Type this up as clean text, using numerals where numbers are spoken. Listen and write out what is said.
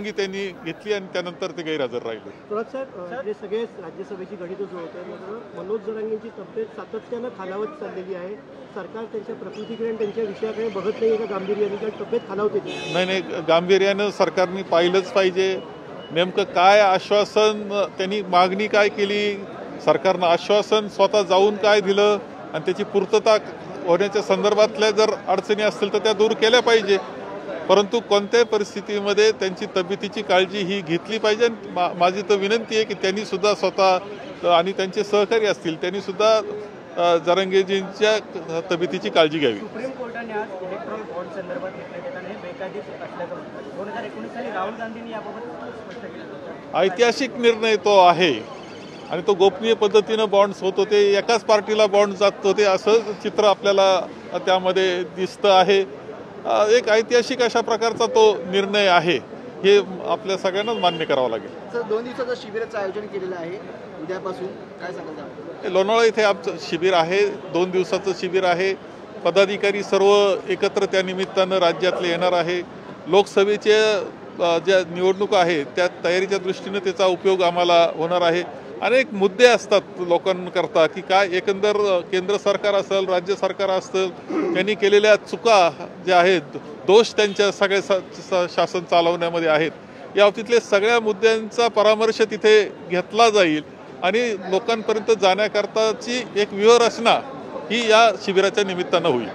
परवानगी त्यांनी घेतली आणि त्यानंतर ते गैरहजर राहिले. साहेब, जे सगळे राज्यसभेची गणितं जुळवत आहेत, मात्र मनोज जरांगेंची तब्येत सातत्यानं खालावत चाललेली आहे. सरकार त्यांच्या प्रकृतीकडे आणि त्यांच्या विषयाकडे बघत नाही का गांभीर्याने, कारण तब्येत खालावते. नाही, गांभीर्यानं सरकारने पाहिलंच पाहिजे. नेमकं काय आश्वासन त्यांनी, मागणी काय केली, सरकारनं आश्वासन स्वतः जाऊन काय दिलं आणि त्याची पूर्तता होण्याच्या संदर्भातल्या जर अडचणी असतील तर त्या दूर केल्या पाहिजे. परंतु कोणत्याही परिस्थितीमध्ये त्यांची तब्येतीची काळजी ही घेतली पाहिजे. माझी तर विनंती आहे की त्यांनी सुद्धा स्वतः आणि त्यांचे सहकारी असतील त्यांनी सुद्धा जरांगेजींच्या तब्येतीची काळजी घ्यावी. सुप्रीम कोर्टाने आज इलेक्ट्रॉनिक बॉन्ड संदर्भात घेतले देताना हे बेकायदेशीर असल्याचं 2019 साली राहुल गांधींनी याबाबत स्पष्ट केलं. ऐतिहासिक निर्णय तो आहे आणि तो गोपनीय पद्धतीनं बॉन्ड्स होत होते, एकाच पार्टीला बॉन्ड जात होते असं चित्र आपल्याला त्यामध्ये दिसतं आहे. एक ऐतिहासिक अशा प्रकारचा तो निर्णय आहे, हे आपल्या सगळ्यांनाच मान्य करावं लागेल. सर, 2 दिवसाचं शिबिराचं आयोजन केलेलं आहे उद्यापासून, काय सांगाल? लोणावळा इथे आमचं शिबिर आहे, 2 दिवसाचं शिबिर आहे. पदाधिकारी सर्व एकत्र त्या निमित्तानं राज्यातले येणार आहे. लोकसभेचे ज्या निवडणुका आहे त्या तयारीच्या दृष्टीनं त्याचा उपयोग आम्हाला होणार आहे. अनेक मुद्दे असतात लोकांकरता की काय एकंदर केंद्र सरकार असेल, राज्य सरकार असेल, त्यांनी केलेल्या चुका ज्या आहेत, दोष त्यांच्या सगळ्या शासन चालवण्यामध्ये आहेत, या बाबतीतले सगळ्या मुद्द्यांचा परामर्श तिथे घेतला जाईल आणि लोकांपर्यंत जाण्याकरताची एक व्यूहरचना ही या शिबिराच्या निमित्तानं होईल.